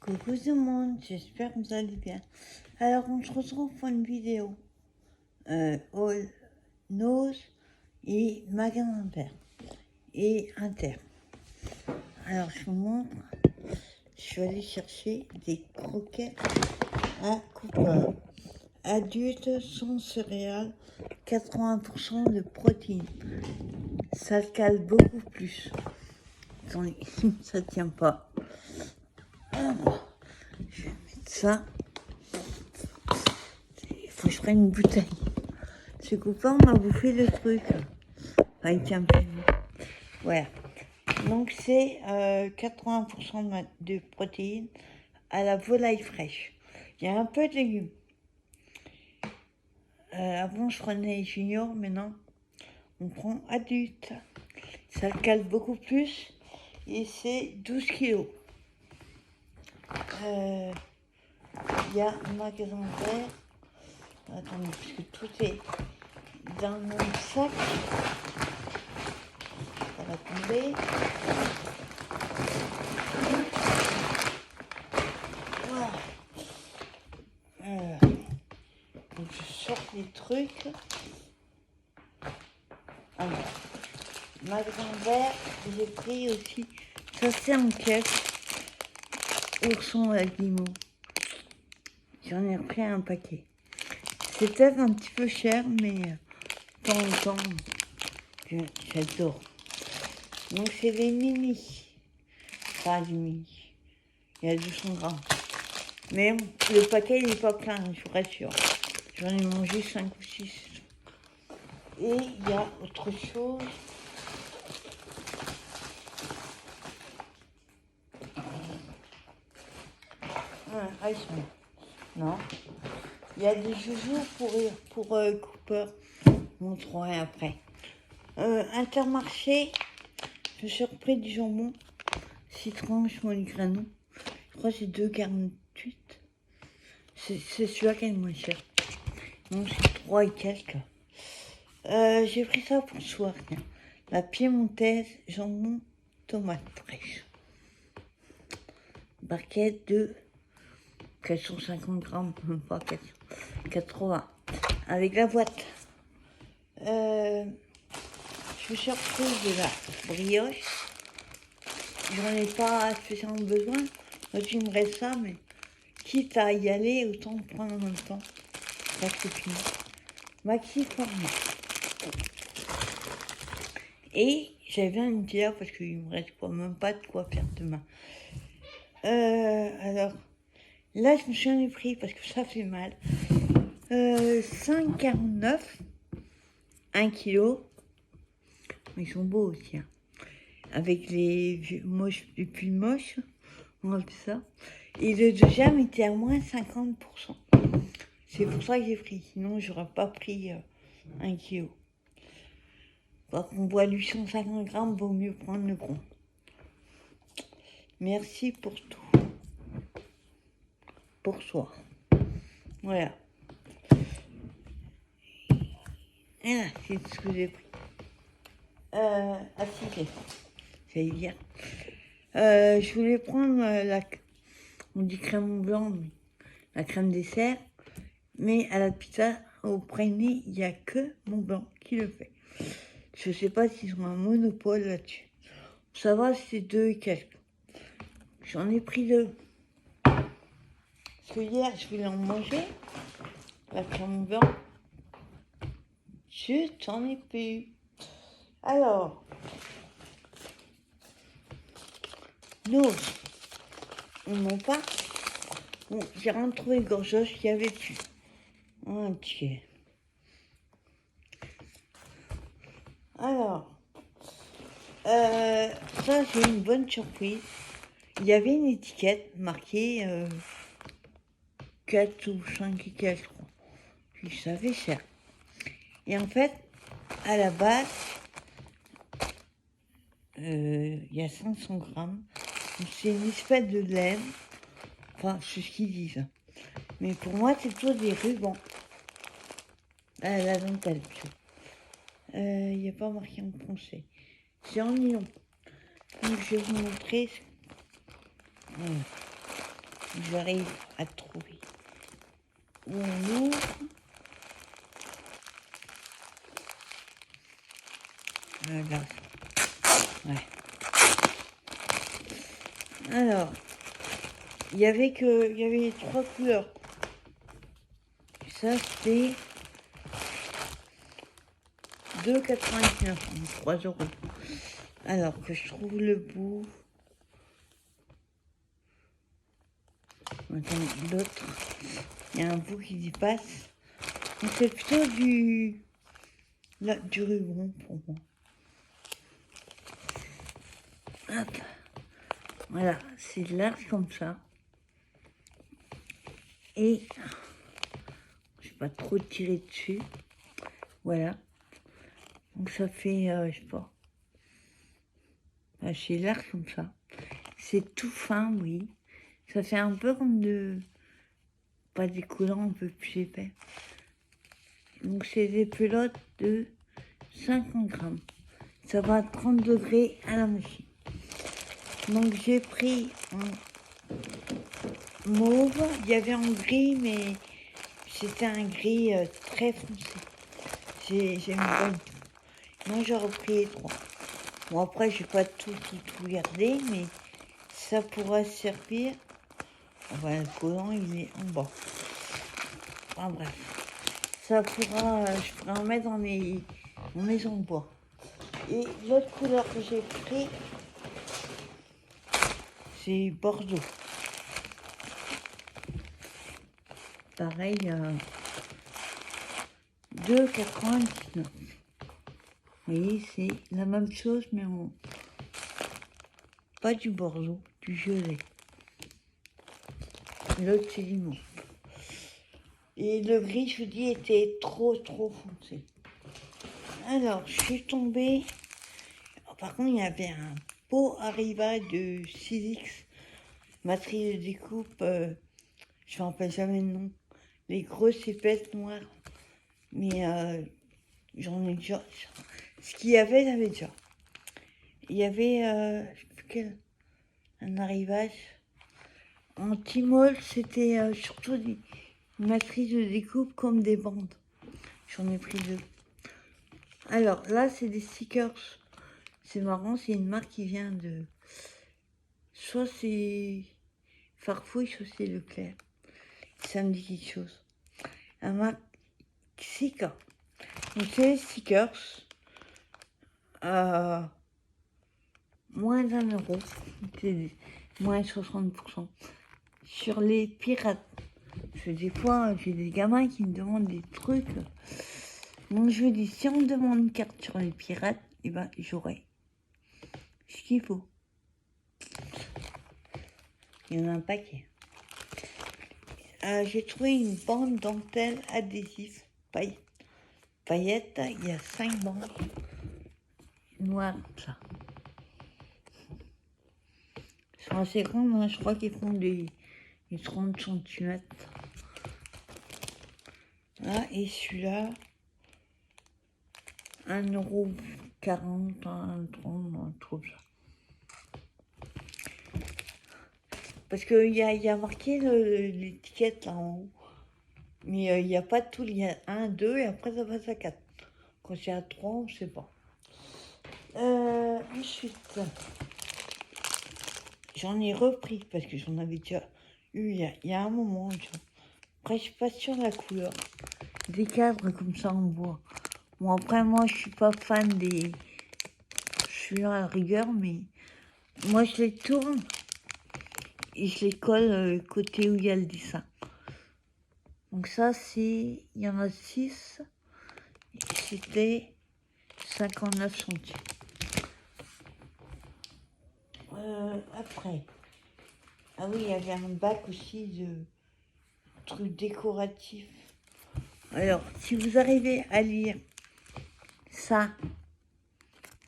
Coucou tout le monde, j'espère que vous allez bien. Alors on se retrouve pour une vidéo All Nose et magasin vert et Inter. Alors je vous montre, je suis allée chercher des croquettes à Cooper. Adultes sans céréales, 80% de protéines. Ça cale beaucoup plus. Attendez, ça tient pas. Je vais mettre ça. Il faut que je prenne une bouteille. Ce copain m'a bouffé le truc. Enfin, il tient plus. Voilà. Donc c'est 80% de protéines à la volaille fraîche. Il y a un peu de légumes. Avant je prenais junior, maintenant on prend adulte. Ça cale beaucoup plus et c'est 12 kilos. Il y a un magasin vert. Attendez, parce que tout est dans le même sac. Ça va tomber. Voilà. Donc je sors les trucs. Alors, magasin vert, j'ai pris aussi. Ça c'est en caisse. Ourson avec limon. J'en ai repris un paquet. C'est peut-être un petit peu cher, mais de temps en temps, j'adore. Donc c'est des mini. Pas des mini. Il y a 200 grammes. Mais le paquet il n'est pas plein, je vous rassure. J'en ai mangé 5 ou 6. Et il y a autre chose. Non. Il y a des joujoux pour Cooper. Je vous montrerai après. Intermarché. Je suis repris du jambon. Citron, granon. Je crois que c'est 2,48. C'est celui-là qui est le moins cher. Donc c'est 3 et quelques. J'ai pris ça pour ce soir. Tiens. La piémontaise, jambon, tomate fraîche. Barquette de 450 grammes, même pas 480. Avec la boîte. Je me suis reprise de la brioche. J'en ai pas spécialement besoin. Moi, il me reste ça, mais quitte à y aller, autant le prendre en même temps. Ça, c'est fini. Maxi format. Et j'avais un dire parce qu'il me reste même pas de quoi faire demain. Alors, là, je me suis en ai pris parce que ça fait mal. 5,49, 1 kg. Ils sont beaux aussi. Hein. Avec les moches et puis moches, on va ça. Et le deuxième était à moins 50%. C'est pour ça que j'ai pris. Sinon, j'aurais pas pris 1 kg. Quand on voit 850 grammes, vaut mieux prendre le gros. Merci pour tout. Pour soi. Voilà. Et là, c'est ce que j'ai pris. J'allais dire. Je voulais prendre on dit crème blanc, mais la crème dessert. Mais à la pizza, au praliné, il n'y a que mon blanc qui le fait. Je sais pas s'ils ont un monopole là-dessus. Ça va, c'est 2 et quelques. J'en ai pris 2. Parce que hier, je voulais en manger. La crème blanc. Chut, j'en ai plus. Alors. Nous, on n'en pas. Bon, j'ai rien trouvé gorgeoche qu'il y avait dessus. Ok. Alors. Ça, j'ai une bonne surprise. Il y avait une étiquette marquée 4 ou 5 et quelques, je crois. Puis ça fait cher. Et en fait, à la base, il y a 500 grammes. C'est une espèce de laine. Enfin, c'est ce qu'ils disent. Mais pour moi, c'est plutôt des rubans. La dentelle, plutôt. Il n'y a pas marqué en français. C'est en nylon. Donc, je vais vous montrer. Voilà. j'arrive à trouver où on ouvre. Voilà. Ouais. Alors, il y avait les 3 couleurs. Ça, c'était 2,99, donc 3 €. Alors que je trouve le bout. Attends, l'autre, il y a un bout qui dépasse. Donc c'est plutôt du ruban pour moi. Hop. Voilà, c'est large comme ça. Et je vais pas trop tirer dessus. Voilà. Donc ça fait, je sais pas. C'est large comme ça. C'est tout fin, oui. Ça fait un peu comme pas des collants un peu plus épais. Donc c'est des pelotes de 50 grammes. Ça va à 30 degrés à la machine. Donc j'ai pris en mauve. Il y avait en gris, mais c'était un gris très foncé. J'aime pas du tout. Non, j'ai repris les 3. Bon, après, j'ai pas tout regardé, mais ça pourra servir. Enfin, le collant, il est en bas. Enfin, bref. Ça pourra, je pourrais en mettre dans mes maisons de bois. Et l'autre couleur que j'ai pris, c'est Bordeaux. Pareil, 2,99. Vous voyez, c'est la même chose, mais pas du Bordeaux, du violet. L'autre, c'est du mauve. Et le gris, je vous dis, était trop foncé. Alors, je suis tombée. Par contre, il y avait un beau Arriva de 6X, matrice de découpe, je ne me rappelle jamais le nom. Les grosses épaisses noires. Mais j'en ai déjà. Ce qu'il y avait, j'avais déjà. Il y avait, je sais plus quel, un arrivage. En Tmall, c'était surtout des matrices de découpe comme des bandes. J'en ai pris 2. Alors là, c'est des stickers. C'est marrant, c'est une marque qui vient de... Soit c'est Farfouille, soit c'est Leclerc. Ça me dit quelque chose. Un marque Sika. Donc c'est les stickers. Moins d'1 €. C'est moins 60%. Sur les pirates. Parce que des fois, j'ai des gamins qui me demandent des trucs. Donc je me dis, si on me demande une carte sur les pirates, eh ben j'aurai ce qu'il faut. Il y en a un paquet. J'ai trouvé une bande dentelle adhésif paillettes. Il y a 5 bandes noires comme ça. Ils sont assez grandes, hein. Je crois qu'ils font des 30 cm. Ah, et celui-là, 1,40 €, 1,30 €, un truc ça. Parce qu'il y a marqué l'étiquette là en haut. Mais il n'y a pas de tout. Il y a 1, 2 et après ça passe à 4. Quand c'est à 3, on ne sait pas. Ensuite, j'en ai repris parce que j'en avais déjà eu il y a un moment. Après, je suis pas sûre de la couleur. Des cadres comme ça en bois. Bon, après, moi, je suis pas fan des... Je suis à la rigueur, mais moi, je les tourne et je les colle côté où il y a le dessin. Donc ça, c'est... Il y en a 6. Et c'était 59 centimes. Après... Ah oui, il y avait un bac aussi de trucs décoratifs. Alors, si vous arrivez à lire ça,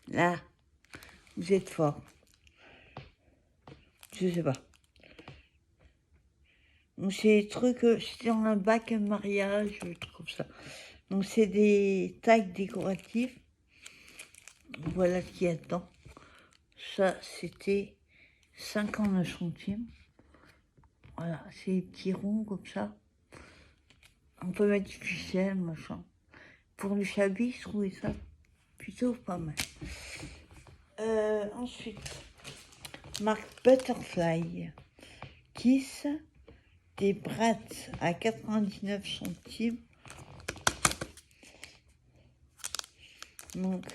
là, vous êtes fort. Je sais pas. Donc, c'est des trucs, c'est dans un bac mariage, trucs comme ça. Donc, c'est des tags décoratifs. Voilà ce qu'il y a dedans. Ça, c'était 59 centimes. Voilà, c'est des petits ronds comme ça. On peut mettre du ficelle, machin. Pour le chablis, je trouvais ça plutôt pas mal. Ensuite, marque Butterfly. Kiss, des brats à 99 centimes. Donc,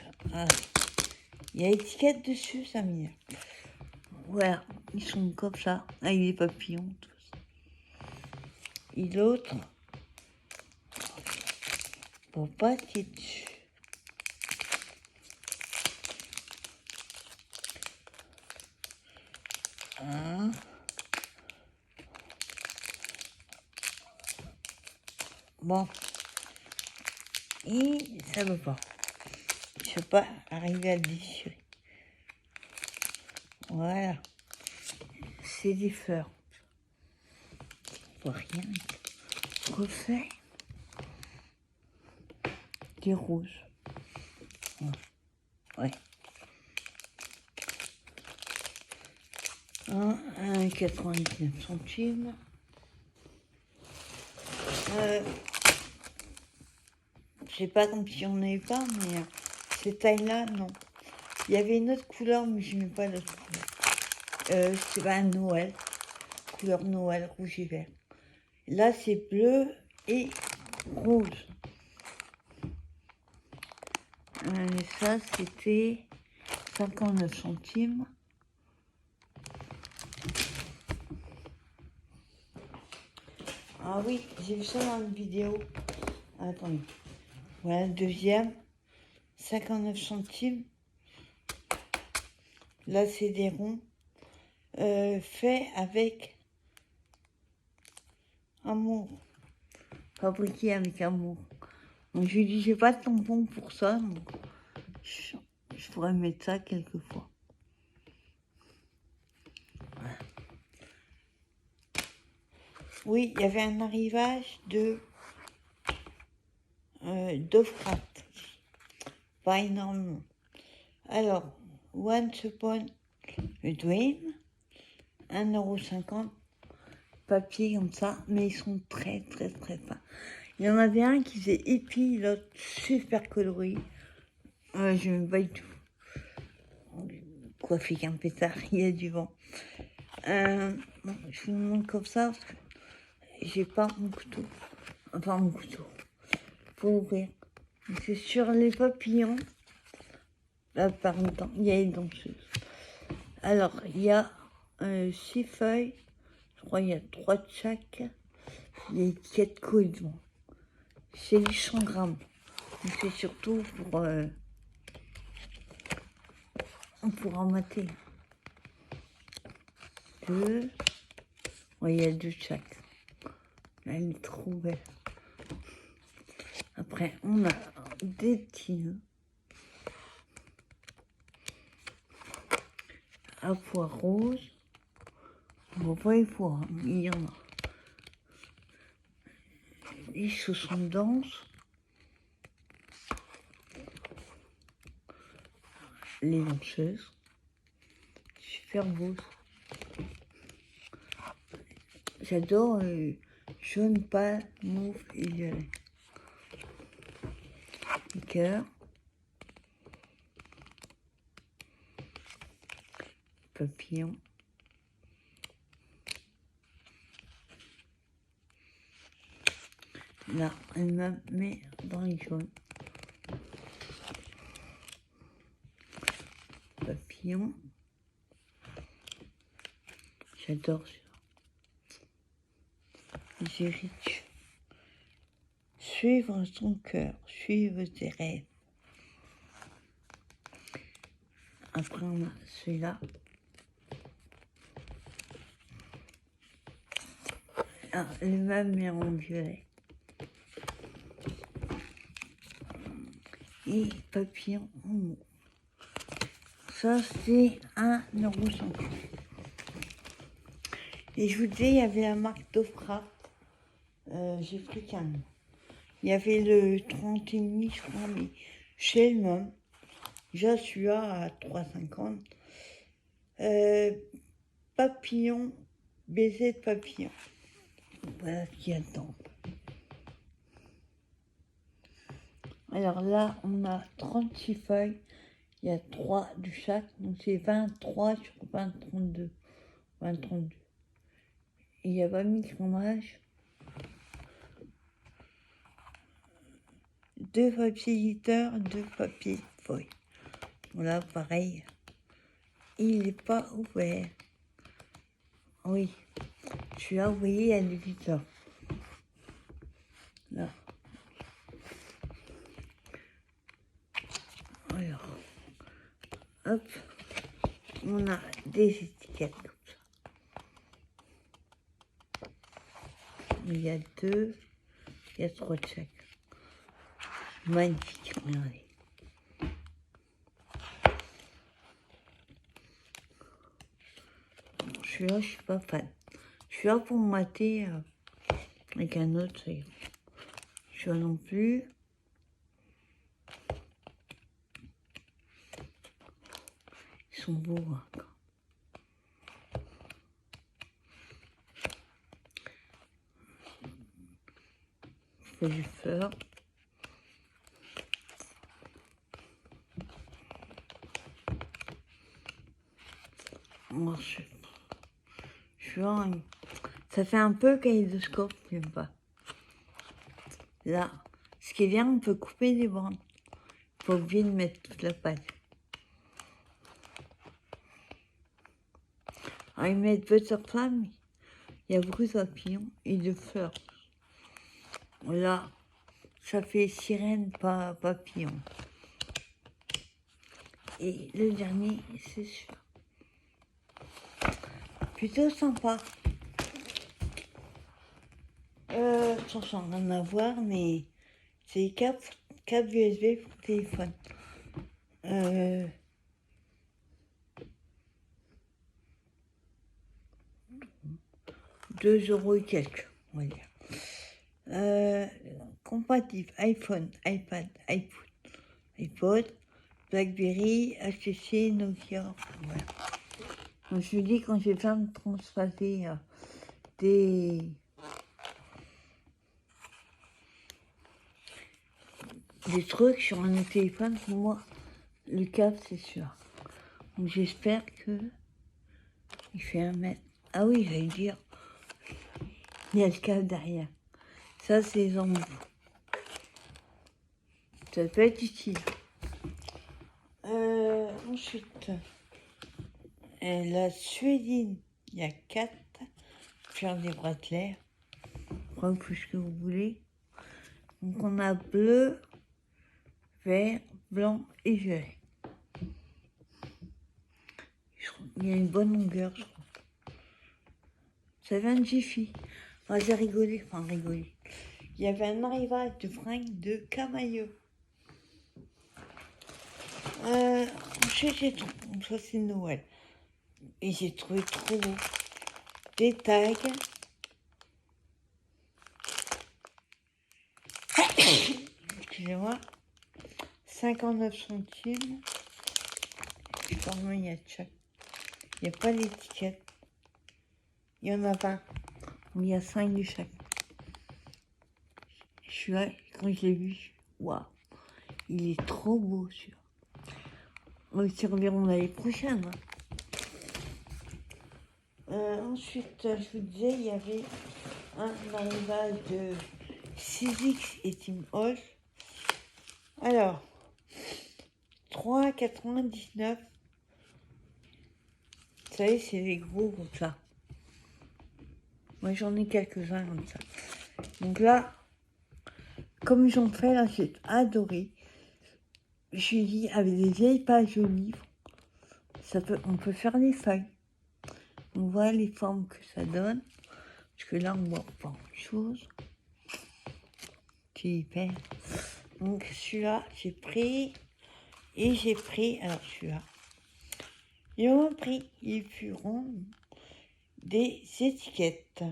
il y a étiquette dessus, ça m'y est. Voilà, ils sont comme ça, avec des papillons. Tout ça. Et l'autre, pour pas qu'il y ait dessus. Hein. Bon. Et ça veut pas. Je peux pas arriver à le déchirer. Voilà. C'est des fleurs. On voit rien. Refait. Des roses. Ouais. 99 centimes. C'est pas comme si on n'avait pas, mais cette taille-là, non. Il y avait une autre couleur, mais je n'ai pas l'autre couleur. C'est pas un Noël. Couleur Noël, rouge et vert. Là, c'est bleu et rouge. Et ça, c'était 59 centimes. Ah oui, j'ai vu ça dans une vidéo. Attendez. Voilà le deuxième. 59 centimes. Là, c'est des ronds. Fait avec amour. Fabriqué avec amour. Donc, je lui dis, j'ai pas de tampon pour ça. Donc, je pourrais mettre ça quelquefois. Voilà. Oui, il y avait un arrivage de Dovecraft. Pas énormément. Alors, Once Upon a Dream, 1,50 €, papier comme ça, mais ils sont très très très fins. Il y en avait un qui faisait épi, l'autre super coloré. Je n'aime pas du tout. Coiffé qu'un pétard, il y a du vent. Bon, je vous le montre comme ça parce que j'ai pas mon couteau. Enfin, mon couteau. Pour ouvrir. C'est sur les papillons. Là, par exemple, il y a les danseuses. Alors, il y a 6 feuilles. Je crois qu'il y a 3 de chaque. Il y a étiquette cohérent. C'est 800 grammes. C'est surtout pour en mater. Deux. Oui, il y a 2 de chaque. Elle est trop belle. Après, on a des petits nœuds. À pois rose. On voit pas les pois, hein, il y en a. Les chaussons de danse. Les danseuses. Super beau. J'adore jaune, pâle, mauve et violet. Les cœurs. Papillon. Là, elle me met dans les jaunes. Papillon. J'adore ça. C'est riche. Suivre son cœur, suivre ses rêves. Après, on a celui-là. Ah, le même mais en violet. Et papillon en mauve. Ça, c'est 1,50 €. Et je vous disais, il y avait la marque Dovecraft. J'ai pris qu'un. Il y avait le 30,5, je crois, mais chez le même. Déjà, celui-là à 3,50 €. Papillon baiser de papillon. Voilà ce qu'il y a dedans. Alors là, on a 36 feuilles. Il y a 3 de chaque. Donc c'est 23 sur 20, 32. 20, 32. Et il y a 20 000 fromages. 2 papiers éditeurs, 2 papiers feuilles. Voilà, pareil. Il n'est pas ouvert. Oui. Je suis envoyé à l'éditeur. Là. Alors. Hop. On a des étiquettes comme ça. Il y a 2. Il y a 3 de chaque. Magnifique, regardez. Celui-là, je suis pas fan. Je suis là pour me mater avec un autre. Je suis là non plus. Ils sont beaux. Hein. C'est du fleur. Moi, je suis là. Ça fait un peu kaléidoscope, j'aime pas. Là, ce qui est bien, on peut couper les bandes. Faut oublier de mettre toute la page. Alors, ils mettent Butterfly, il y a beaucoup de papillons et de fleurs. Là, ça fait sirène, pas papillon. Et le dernier, c'est sûr. Plutôt sympa. Sans rien à voir, mais c'est câble USB pour téléphone. 2 € et quelques, on va dire. Compatible iPhone, iPad, iPod, BlackBerry, HTC, Nokia. Voilà. Donc, je me dis quand j'ai besoin de transférer des trucs sur un autre téléphone, pour moi, le câble, c'est sûr. Donc j'espère que il fait 1 mètre. Ah oui, j'allais dire, il y a le câble derrière. Ça, c'est les embouts. Ça peut être utile. Ensuite, la suédine, il y a 4. Faire des bracelets. Prendre tout ce que vous voulez. Donc on a bleu, vert, blanc et violet. Il y a une bonne longueur, je trouve. Ça vient de Jiffy. Enfin, j'ai rigolé, Il y avait un arrivage de fringues de Camailleux. Ensuite, ça c'est Noël. Et j'ai trouvé trop beau. Des tags. Excusez-moi. 59 centimes. Comment il y a de chaque. Il n'y a pas l'étiquette. Il y en a 20. Il y a 5 de chaque. Je suis là, quand je l'ai vu, waouh, il est trop beau celui-là. On le serviront l'année prochaine. Ensuite, je vous disais, il y avait un arrivage de 6X et Team Holl. Alors, 3,99. Vous savez, c'est les gros comme ça. Moi, j'en ai quelques-uns comme ça. Donc là, comme ils ont fait, là, j'ai adoré. Je lis avec des vieilles pages de livres. On peut faire les feuilles. On voit les formes que ça donne. Parce que là, on voit pas grand-chose. C'est hyper. Donc celui-là, j'ai pris. Et j'ai pris, alors celui-là. Ils ont pris, ils feront des étiquettes.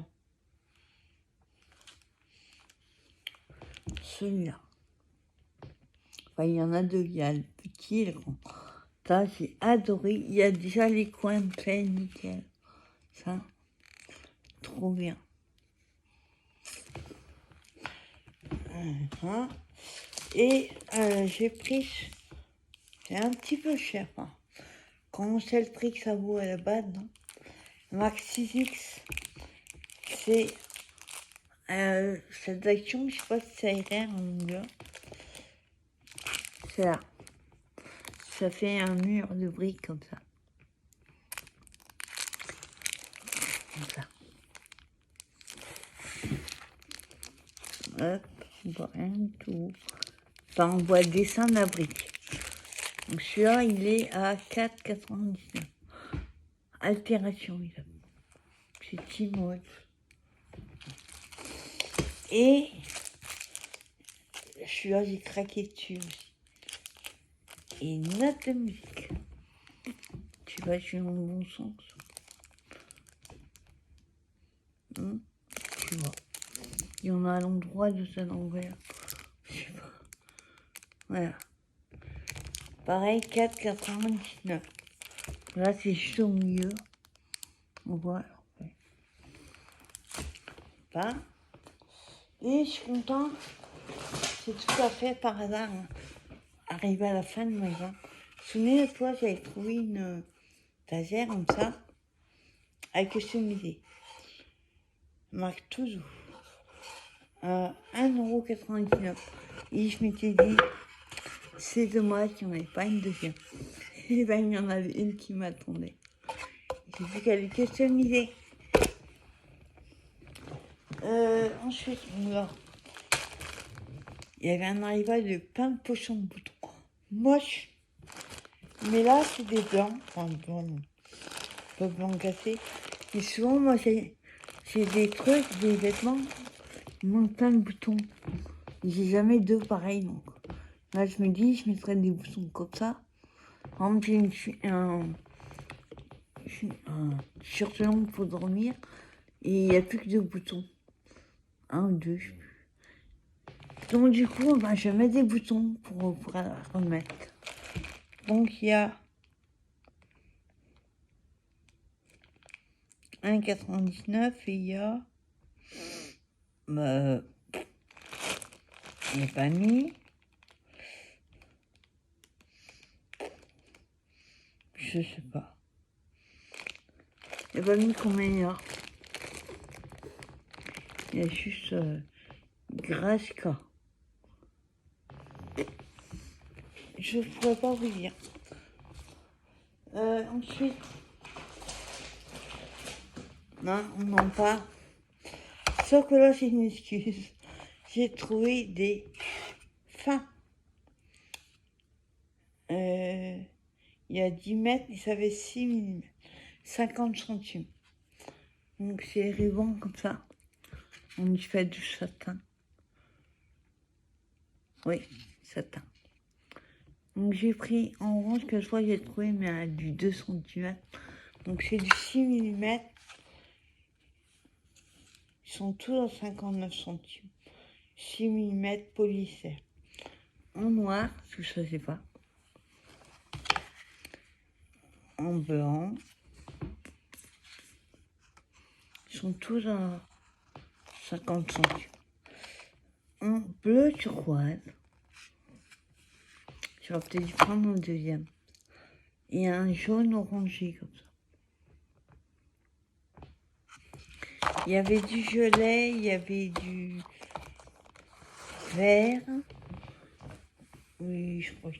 Celui-là. Enfin, il y en a 2, il y a le petit et le grand. Ça, j'ai adoré. Il y a déjà les coins de fait, nickel. Ça. trop bien. Hein. Et j'ai pris, c'est un petit peu cher. Hein. Comment c'est le prix que ça vaut à la base, non? Max 6X, c'est cette action, je sais pas si ça irait en longueur. C'est là. Ça fait un mur de briques comme ça. Comme ça. Hop, on voit rien du tout. Enfin, on voit le dessin de la brique. Donc celui-là, il est à 4,99. Altération, il a. C'est Timon. Et celui-là, j'ai craqué dessus aussi. Et une note de musique. Tu vas, je suis dans le bon sens. Tu vois. Il y en a à l'endroit de cet envers. Je sais pas. Voilà. Pareil, 4,99. Là, c'est juste au milieu. On voit. Ouais. Pas. Et je suis contente. C'est tout à fait par hasard. Hein. Arrivé à la fin de ma vie. Souvenez de toi, j'avais trouvé une étagère comme ça. Avec customisé. Marque toujours. 1,99 €. Et je m'étais dit, c'est dommage qu'il n'y en ait pas une deuxième. Et ben, il y en avait une qui m'attendait. J'ai vu qu'elle est customisée. Ensuite, alors, il y avait un arrivage de plein de pochons de boutons. Moche. Mais là, c'est des blancs. Enfin, blancs, pas blancs cassés. Et souvent, moi, j'ai des trucs, des vêtements, ils manquent plein de boutons. J'ai jamais deux pareils, donc. Là, je me dis, je mettrais des boutons comme ça. Par exemple, j'ai un t-shirt long pour dormir et il n'y a plus que deux boutons. Un ou deux, je sais plus. Donc, du coup, ben, je mets des boutons pour remettre. Donc, il y a 1,99 € et il y a. Il n'y a pas mis. Je sais pas. Il n'y a pas mis combien il y a. Il y a juste Graska. Je ne pourrais pas vous dire. Ensuite. Non, on n'en parle. Sauf que là, c'est une excuse. J'ai trouvé des fins. Il y a 10 mètres, et ça fait 6 mm. 50 centimes. Donc, c'est ruban comme ça. On y fait du satin. Oui, satin. Donc, j'ai pris en orange que je vois, j'ai trouvé, mais à du 2 cm. Donc, c'est du 6 mm. Ils sont tous à 59 centimes. 6 mm polissés. En noir, tout ça, je sais pas. En blanc. Ils sont tous à 50 centimes. En bleu turquoise. J'aurais peut-être dû prendre un deuxième. Et un jaune orangé comme ça. Il y avait du violet, il y avait du vert. Oui, je crois que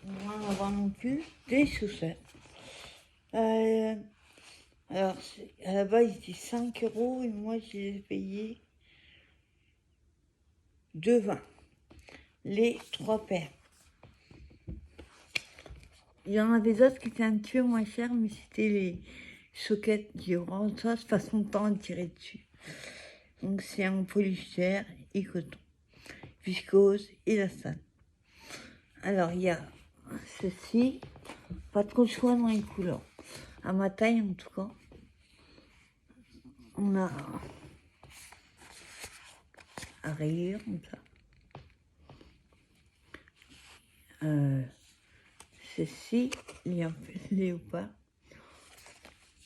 on va en avoir non plus. Des chaussettes. Alors, à la base, c'était 5 € et moi, je les ai payés 2,20 €. Les 3 paires. Il y en avait d'autres qui étaient un petit peu moins chers, mais c'était les soquettes qui rendent ça, se passe longtemps à tirer dessus. Donc, c'est en polyester et coton. Viscose et élastane. Alors, il y a ceci. Pas trop de choix dans les couleurs. À ma taille, en tout cas. On a à rayures, comme ça. Ceci, il y a un peu de léopard.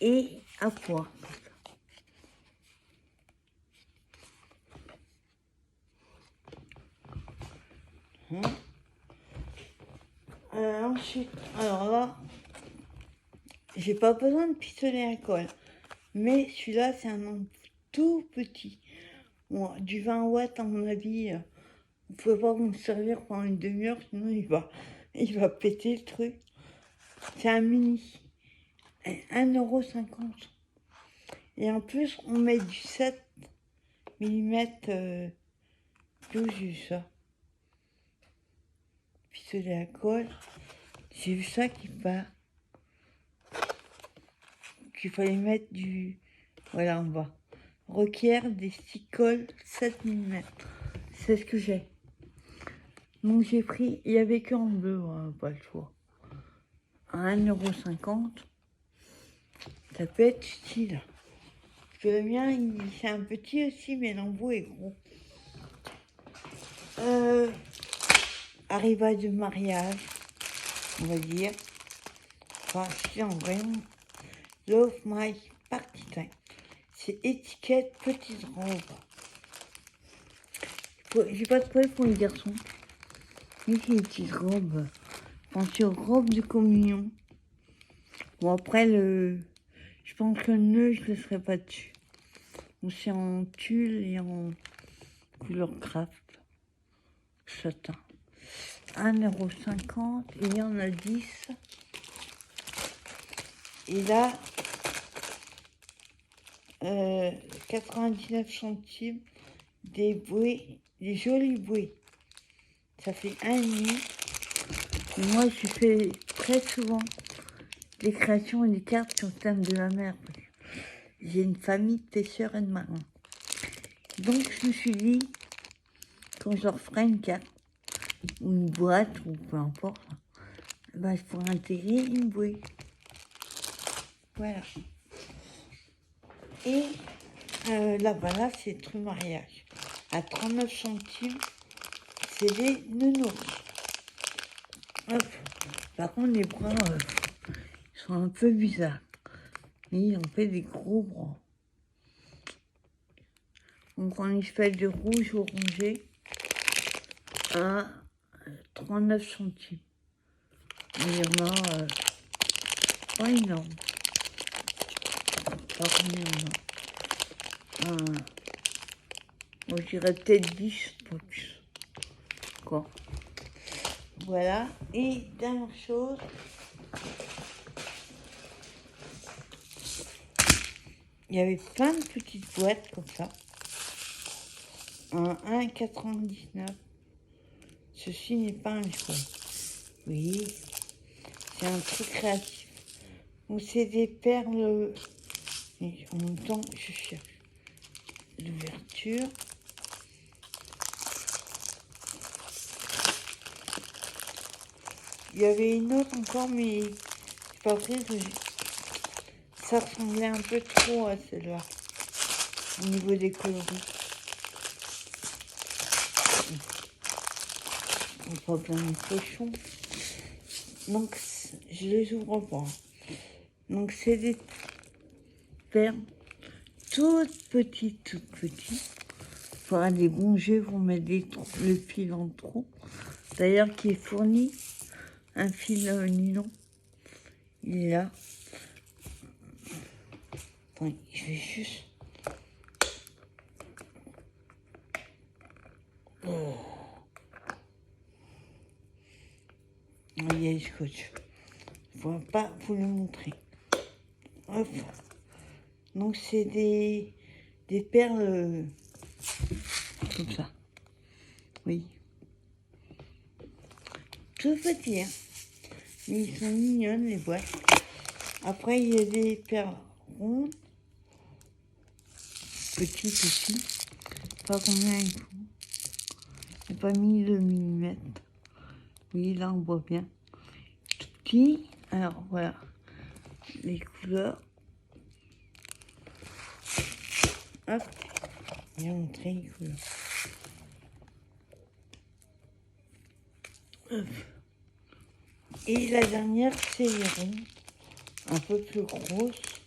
et à poire. Ensuite, alors là, j'ai pas besoin de pistolet à colle, mais celui-là, c'est un nombre tout petit. Bon, du 20 watts, à mon avis, vous pouvez pas vous servir pendant une demi-heure, sinon il va péter le truc. C'est un mini, 1,50 €. Et en plus, on met du 7 mm, d'où j'ai vu ça. Pistolet à colle. J'ai vu ça qu'il fallait mettre du... Voilà, en bas. Requiert des 6 colles 7 mm. C'est ce que j'ai. Donc j'ai pris, il y avait qu'en bleu, hein, pas le choix. À 1,50 €. Ça peut être utile. Parce que le mien, c'est un petit aussi, mais l'embout est gros. Arrivage de mariage, on va dire. Enfin, c'est en vrai. Love my party time. C'est étiquette petite robe. J'ai pas trouvé pour les garçons. Mais c'est une petite robe. Pensez aux robes de communion. Bon, après, je pense que le nœud, je ne laisserai pas dessus. Donc, c'est en tulle et en couleur craft. Satin. 1,50 € et il y en a 10. Et là, 99 centimes, des jolis bouées. Ça fait 1,5 €. Et moi, je fais très souvent des créations et des cartes sur le thème de la mer. J'ai une famille de pêcheurs et de marins. Donc, je me suis dit, quand je leur ferai une carte, ou une boîte, ou peu importe, ben, je pourrais intégrer une bouée. Voilà. Et là-bas, là, c'est le truc mariage. À 39 centimes, c'est des nounours. Hop. Par contre, les bras, ils sont un peu bizarres. Et ils ont fait des gros bras. Donc, on y fait de rouge orangé à 39 centimes. Il y en a pas énorme. Pas combien il y en a. Moi, je dirais peut-être 10, pas plus. Quoi. Voilà. Et dernière chose. Il y avait plein de petites boîtes comme ça. Un 1,99 €. Ceci n'est pas un jouet. Oui, c'est un truc créatif. Donc c'est des perles. Et en même temps, je cherche l'ouverture. Il y avait une autre encore, mais c'est pas vrai que ça ressemblait un peu trop à celle-là au niveau des coloris. On voit plein de pochons. Donc je les ouvre pas. Donc c'est des perles toutes petites. Pour avoir des bons jeux, vous mettez le fil en trou. D'ailleurs, qui est fourni un fil nylon. Il est là. Attends, je vais juste. Oh. Il y a le scotch. Je ne vais pas vous le montrer. Hop. Donc c'est des perles comme ça. Oui. Tout petit, hein. Mais ils sont mignonnes les boîtes. Après il y a des perles rondes. Petites aussi. Pas combien il faut. J'ai pas mis le millimètre. Oui, là on voit bien. Tout petit. Alors voilà. Les couleurs. Hop. Je vais montrer les couleurs. Hop. Et la dernière, c'est les ronds. Un peu plus grosse.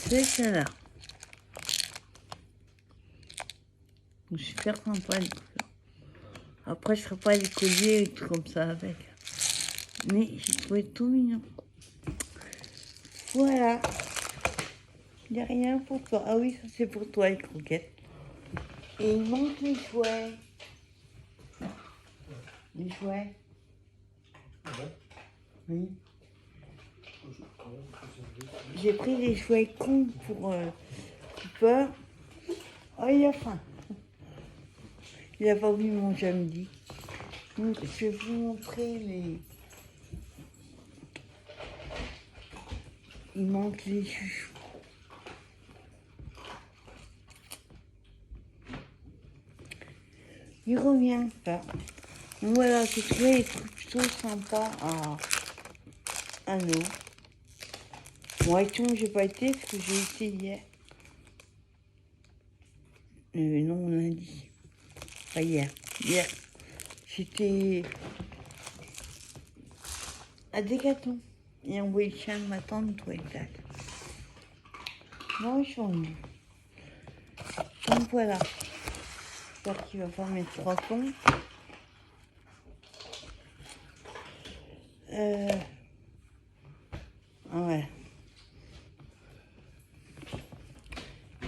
C'est ça là. Super sympa les couleurs. Après, je ferai pas les colliers et tout comme ça avec. Mais j'ai trouvé tout mignon. Voilà. Il n'y a rien pour toi. Ah oui, ça c'est pour toi les croquettes. Et il manque les jouets. Les jouets. Oui. J'ai pris des jouets cons pour Cooper. Oh, il a faim. Il n'a pas vu mon samedi. Donc, je vais vous montrer les... Il manque les chouchous. Il revient pas. Donc voilà, j'ai trouvé des trucs plutôt sympas à nous. Bon, Action, j'ai pas été parce que j'ai été hier. Non, lundi. Pas hier. Hier, j'étais à Décathlon. Et on voyait le chien m'attendre au toilette. Non, ils sont venus. Donc voilà. J'espère qu'il va faire mes 3 pompes. Ouais.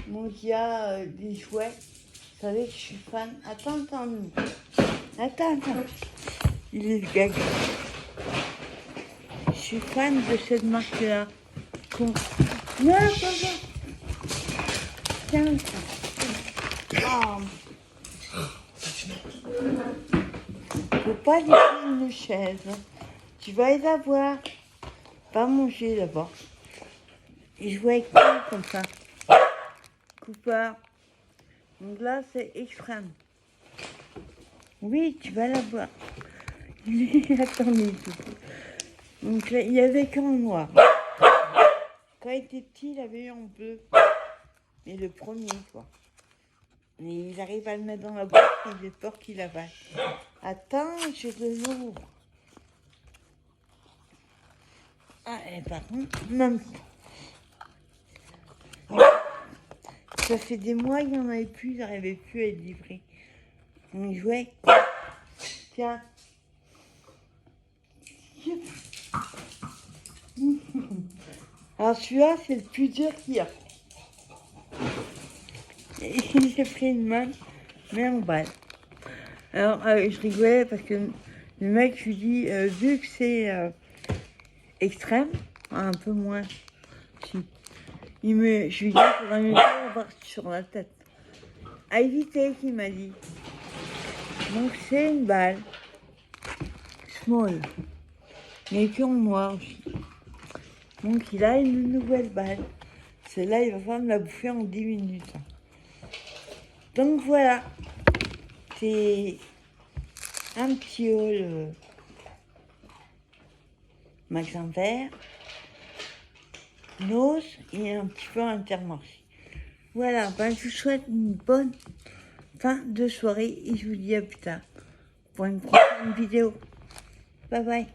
Donc il y a des jouets. Vous savez que je suis fan. Attends. Il est gaga. Je suis fan de cette marque-là. Non, papa. Tiens. Oh. Faut pas laisser une chaise. Tu vas les avoir. Pas manger d'abord. Et jouer avec toi comme ça. Cooper. Donc là, c'est extrême. Oui, tu vas l'avoir. Attendez. Donc là, il y avait qu'en noir. Quand il était petit, il avait eu en bleu. Mais le premier, quoi. Mais il arrive à le mettre dans la bouche et j'ai peur qu'il avale. Attends, je le l'ouvre. Ah, et par contre, même... Ça fait des mois, il n'y en avait plus, il n'arrivait plus à être livré. On y jouait. Tiens. Alors celui-là, c'est le plus dur qu'il y a. J'ai pris une main, mais en balle. Alors, je rigolais parce que le mec, je lui dis, vu que c'est extrême, un peu moins, si. Je lui dis, il faudrait mieux l'avoir sur la tête. À éviter, qu'il m'a dit. Donc, c'est une balle. Small. Mais que en noir aussi. Donc, il a une nouvelle balle. Celle-là, il va falloir me la bouffer en 10 minutes. Donc, voilà. C'est un petit haul magasin vert, Nose et un petit peu Intermarché. Voilà, ben, je vous souhaite une bonne fin de soirée et je vous dis à plus tard pour une prochaine vidéo. Bye bye.